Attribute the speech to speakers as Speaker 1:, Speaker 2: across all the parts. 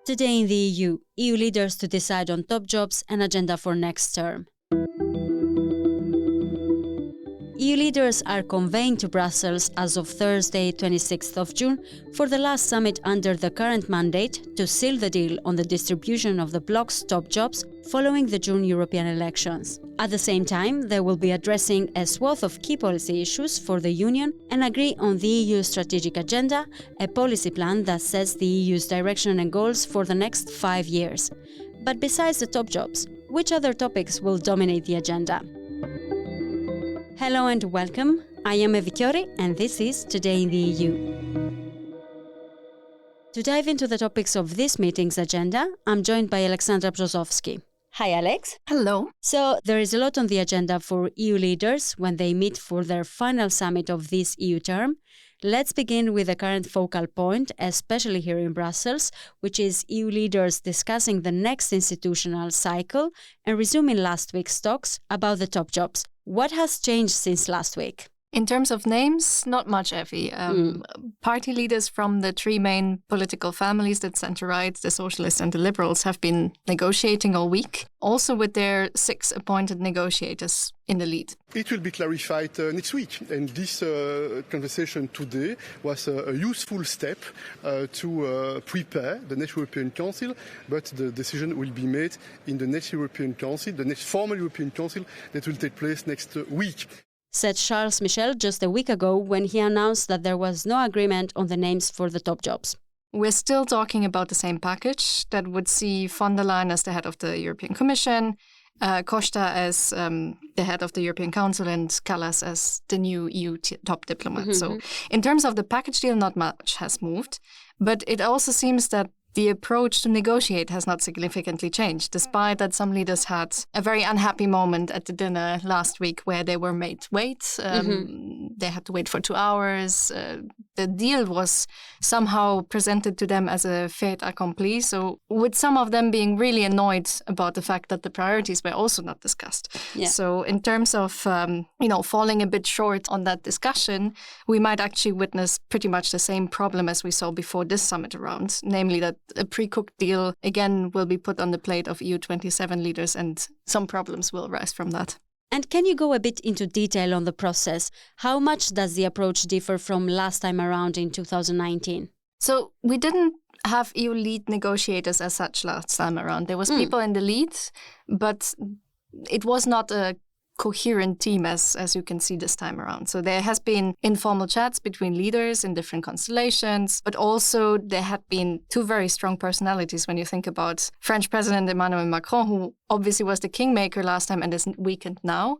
Speaker 1: Today in the EU leaders to decide on top jobs and agenda for next term. EU leaders are conveying to Brussels as of Thursday, 26th of June, for the last summit under the current mandate to seal the deal on the distribution of the bloc's top jobs following the June European elections. At the same time, they will be addressing a swath of key policy issues for the Union and agree on the EU strategic agenda, a policy plan that sets the EU's direction and goals for the next 5 years. But besides the top jobs, which other topics will dominate the agenda? Hello and welcome. I am Evi Chiori and this is Today in the EU. To dive into the topics of this meeting's agenda, I'm joined by Alexandra Brzozowski. Hi, Alex.
Speaker 2: Hello.
Speaker 1: So, there is a lot on the agenda for EU leaders when they meet for their final summit of this EU term. Let's begin with the current focal point, especially here in Brussels, which is EU leaders discussing the next institutional cycle and resuming last week's talks about the top jobs. What has changed since last week?
Speaker 2: In terms of names, not much, Effie. Party leaders from the three main political families, the centre-right, the socialists and the liberals, have been negotiating all week, also with their 6 appointed negotiators in the lead.
Speaker 3: It will be clarified next week, and this conversation today was a useful step to prepare the next European Council, but the decision will be made in the next European Council, the next formal European Council that will take place next week.
Speaker 1: Said Charles Michel just a week ago when he announced that there was no agreement on the names for the top jobs.
Speaker 2: We're still talking about the same package that would see von der Leyen as the head of the European Commission, Costa as the head of the European Council, and Kallas as the new EU top diplomat. Mm-hmm. So in terms of the package deal, not much has moved. But it also seems that the approach to negotiate has not significantly changed, despite that some leaders had a very unhappy moment at the dinner last week where they were made wait. They had to wait for 2 hours. The deal was somehow presented to them as a fait accompli. So with some of them being really annoyed about the fact that the priorities were also not discussed. Yeah. So in terms of, falling a bit short on that discussion, we might actually witness pretty much the same problem as we saw before this summit around, namely that a pre-cooked deal again will be put on the plate of EU 27 leaders and some problems will arise from that.
Speaker 1: And can you go a bit into detail on the process? How much does the approach differ from last time around in 2019?
Speaker 2: So we didn't have EU lead negotiators as such last time around. There was people in the lead, but it was not a coherent team as you can see this time around. So there has been informal chats between leaders in different constellations, but also there had been 2 very strong personalities when you think about French President Emmanuel Macron, who obviously was the kingmaker last time and is weakened now,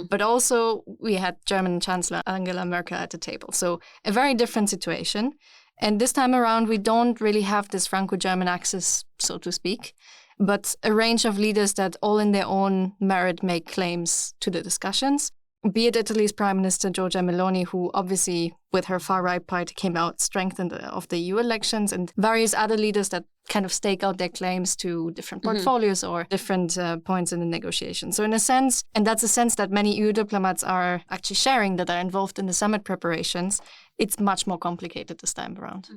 Speaker 2: but also we had German Chancellor Angela Merkel at the table. So a very different situation. And this time around, we don't really have this Franco-German axis, so to speak, but a range of leaders that all in their own merit make claims to the discussions, be it Italy's Prime Minister Giorgia Meloni, who obviously with her far-right party came out strengthened of the EU elections, and various other leaders that kind of stake out their claims to different portfolios or different points in the negotiation. So in a sense, and that's a sense that many EU diplomats are actually sharing that are involved in the summit preparations, it's much more complicated this time around.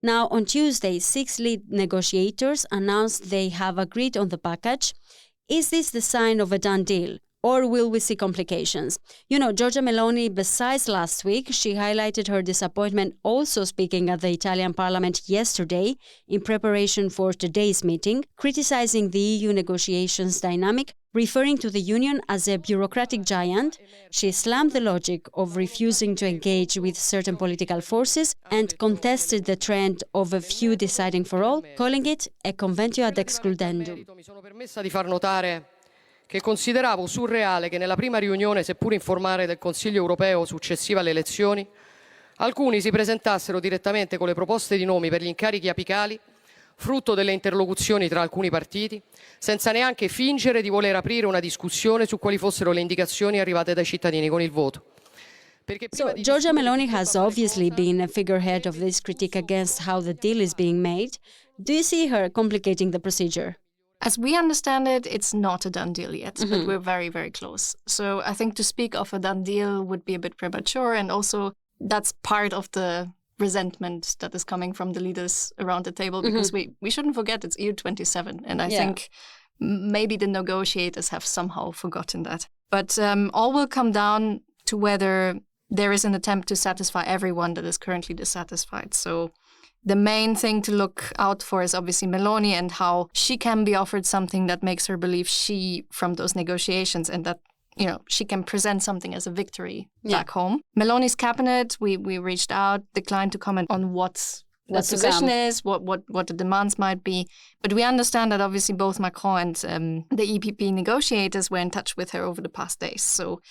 Speaker 1: Now, on Tuesday, 6 lead negotiators announced they have agreed on the package. Is this the sign of a done deal? Or will we see complications? Giorgia Meloni, besides last week, she highlighted her disappointment also speaking at the Italian Parliament yesterday in preparation for today's meeting, criticizing the EU negotiations dynamic, referring to the Union as a bureaucratic giant. She slammed the logic of refusing to engage with certain political forces and contested the trend of a few deciding for all, calling it a conventio ad excludendum.
Speaker 4: Che consideravo surreale che nella prima riunione, seppur informale, del Consiglio europeo successiva alle elezioni, alcuni si presentassero direttamente con le proposte di nomi per gli incarichi apicali, frutto delle interlocuzioni tra alcuni partiti, senza neanche fingere di voler aprire una discussione su quali fossero le indicazioni arrivate dai cittadini con il voto.
Speaker 1: So, Giorgia Meloni has obviously been a figurehead of this critique against how the deal is being made. Do you see her complicating the procedure?
Speaker 2: As we understand it, it's not a done deal yet, but we're very, very close. So I think to speak of a done deal would be a bit premature. And also that's part of the resentment that is coming from the leaders around the table, because we shouldn't forget it's EU27. And I think maybe the negotiators have somehow forgotten that. But all will come down to whether there is an attempt to satisfy everyone that is currently dissatisfied. So the main thing to look out for is obviously Meloni and how she can be offered something that makes her believe she from those negotiations, and that, you know, she can present something as a victory back home. Meloni's cabinet, we reached out, declined to comment on what the position is, what the demands might be. But we understand that obviously both Macron and the EPP negotiators were in touch with her over the past days. So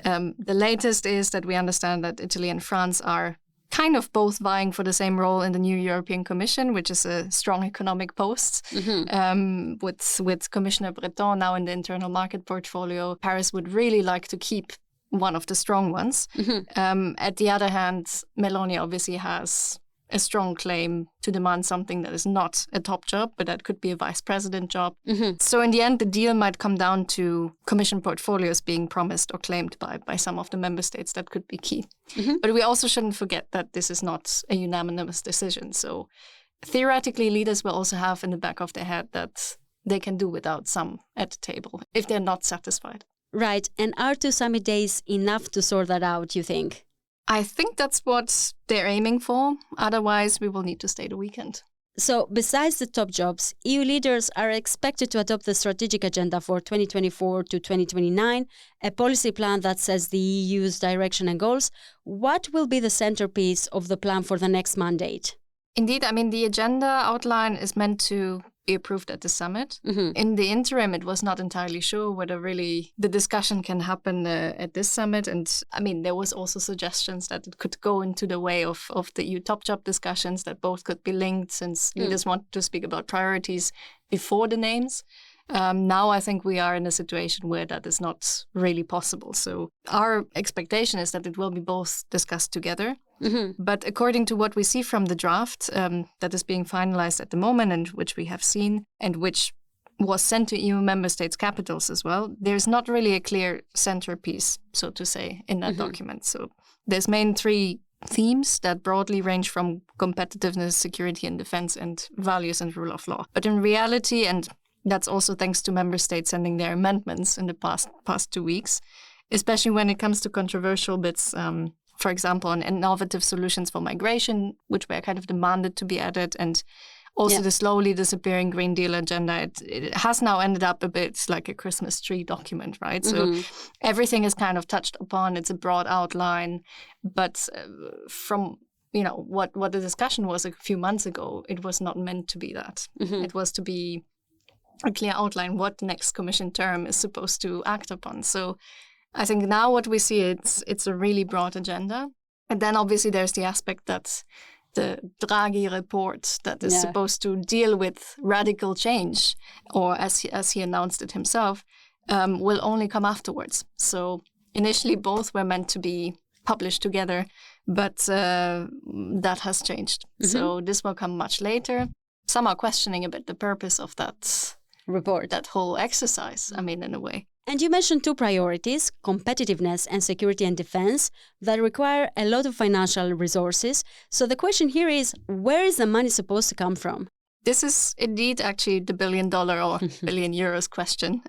Speaker 2: the latest is that we understand that Italy and France are kind of both vying for the same role in the new European Commission, which is a strong economic post. With Commissioner Breton now in the internal market portfolio, Paris would really like to keep one of the strong ones. At the other hand, Meloni obviously has a strong claim to demand something that is not a top job, but that could be a vice president job. So in the end, the deal might come down to commission portfolios being promised or claimed by some of the member states. That could be key. But we also shouldn't forget that this is not a unanimous decision. So theoretically, leaders will also have in the back of their head that they can do without some at the table if they're not satisfied.
Speaker 1: Right. And are 2 summit days enough to sort that out, you think?
Speaker 2: I think that's what they're aiming for. Otherwise, we will need to stay the weekend.
Speaker 1: So, besides the top jobs, EU leaders are expected to adopt the strategic agenda for 2024 to 2029, a policy plan that sets the EU's direction and goals. What will be the centerpiece of the plan for the next mandate?
Speaker 2: Indeed, I mean, the agenda outline is meant to be approved at the summit. In the interim, it was not entirely sure whether really the discussion can happen at this summit. And I mean, there was also suggestions that it could go into the way of the EU top job discussions, that both could be linked, since leaders want to speak about priorities before the names. Now I think we are in a situation where that is not really possible. So our expectation is that it will be both discussed together. But according to what we see from the draft that is being finalized at the moment, and which we have seen, and which was sent to EU member states' capitals as well, there's not really a clear centerpiece, so to say, in that document. So there's main 3 themes that broadly range from competitiveness, security and defense, and values and rule of law. But in reality, and that's also thanks to member states sending their amendments in the past 2 weeks, especially when it comes to controversial bits, for example, on innovative solutions for migration, which were kind of demanded to be added, and also the slowly disappearing Green Deal agenda. It has now ended up a bit like a Christmas tree document, right? So everything is kind of touched upon. It's a broad outline, but from what the discussion was a few months ago, it was not meant to be that. It was to be a clear outline what the next Commission term is supposed to act upon. So I think now what we see, it's a really broad agenda. And then obviously there's the aspect that the Draghi report that is supposed to deal with radical change, or as he announced it himself, will only come afterwards. So initially both were meant to be published together, but that has changed. So this will come much later. Some are questioning a bit the purpose of that report, that whole exercise, I mean, in a way.
Speaker 1: And you mentioned 2 priorities, competitiveness and security and defense, that require a lot of financial resources. So the question here is, where is the money supposed to come from?
Speaker 2: This is indeed actually the $1 billion or billion euros question,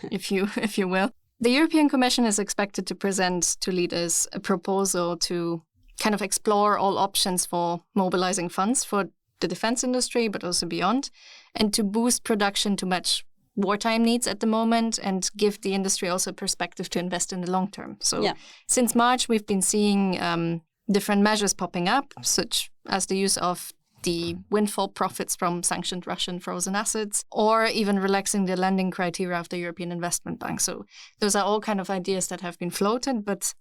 Speaker 2: if you will. The European Commission is expected to present to leaders a proposal to kind of explore all options for mobilizing funds for the defense industry, but also beyond, and to boost production to match wartime needs at the moment, and give the industry also a perspective to invest in the long term. So since March, we've been seeing different measures popping up, such as the use of the windfall profits from sanctioned Russian frozen assets, or even relaxing the lending criteria of the European Investment Bank. So those are all kind of ideas that have been floated, but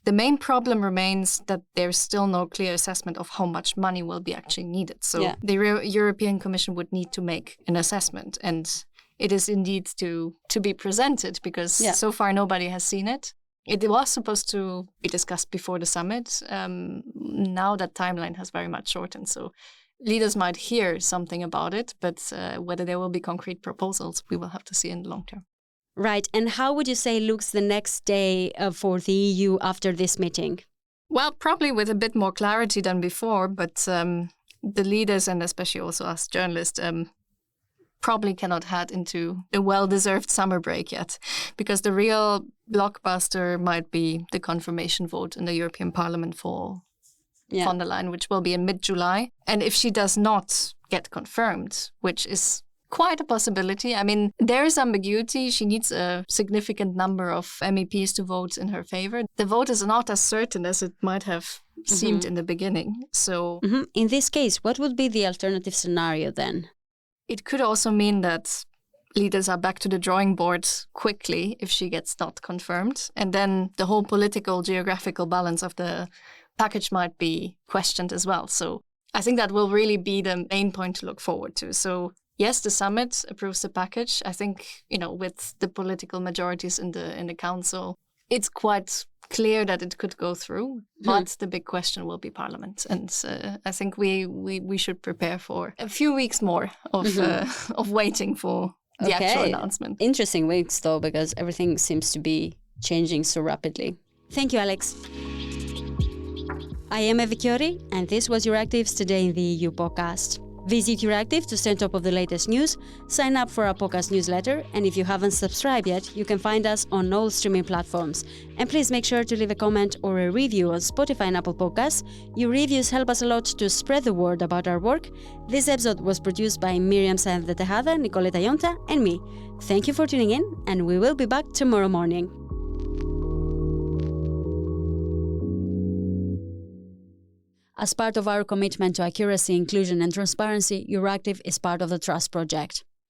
Speaker 2: the main problem remains that there's still no clear assessment of how much money will be actually needed. So the European Commission would need to make an assessment, and it is indeed to be presented, because so far nobody has seen it. It was supposed to be discussed before the summit. Now that timeline has very much shortened, so leaders might hear something about it, but whether there will be concrete proposals, we will have to see in the long term.
Speaker 1: Right. And how would you say looks the next day for the EU after this meeting?
Speaker 2: Well, probably with a bit more clarity than before, but the leaders, and especially also us journalists, probably cannot head into a well-deserved summer break yet, because the real blockbuster might be the confirmation vote in the European Parliament for von der Leyen, which will be in mid-July. And if she does not get confirmed, which is quite a possibility. I mean, there is ambiguity. She needs a significant number of MEPs to vote in her favor. The vote is not as certain as it might have seemed in the beginning. So
Speaker 1: in this case, what would be the alternative scenario then?
Speaker 2: It could also mean that leaders are back to the drawing board quickly if she gets not confirmed. And then the whole political geographical balance of the package might be questioned as well. So I think that will really be the main point to look forward to. So yes, the summit approves the package. I think, with the political majorities in the council, it's quite clear that it could go through. But the big question will be Parliament. And I think we should prepare for a few weeks more of waiting for the actual announcement.
Speaker 1: Interesting weeks, though, because everything seems to be changing so rapidly. Thank you, Alex. I am Eva Chiori, and this was Euractiv's Today in the EU podcast. Visit Euractiv to stay on top of the latest news, sign up for our podcast newsletter, and if you haven't subscribed yet, you can find us on all streaming platforms. And please make sure to leave a comment or a review on Spotify and Apple Podcasts. Your reviews help us a lot to spread the word about our work. This episode was produced by Miriam Sáenz de Tejada, Nicoleta Yonta, and me. Thank you for tuning in, and we will be back tomorrow morning. As part of our commitment to accuracy, inclusion and transparency, Euractiv is part of the Trust Project.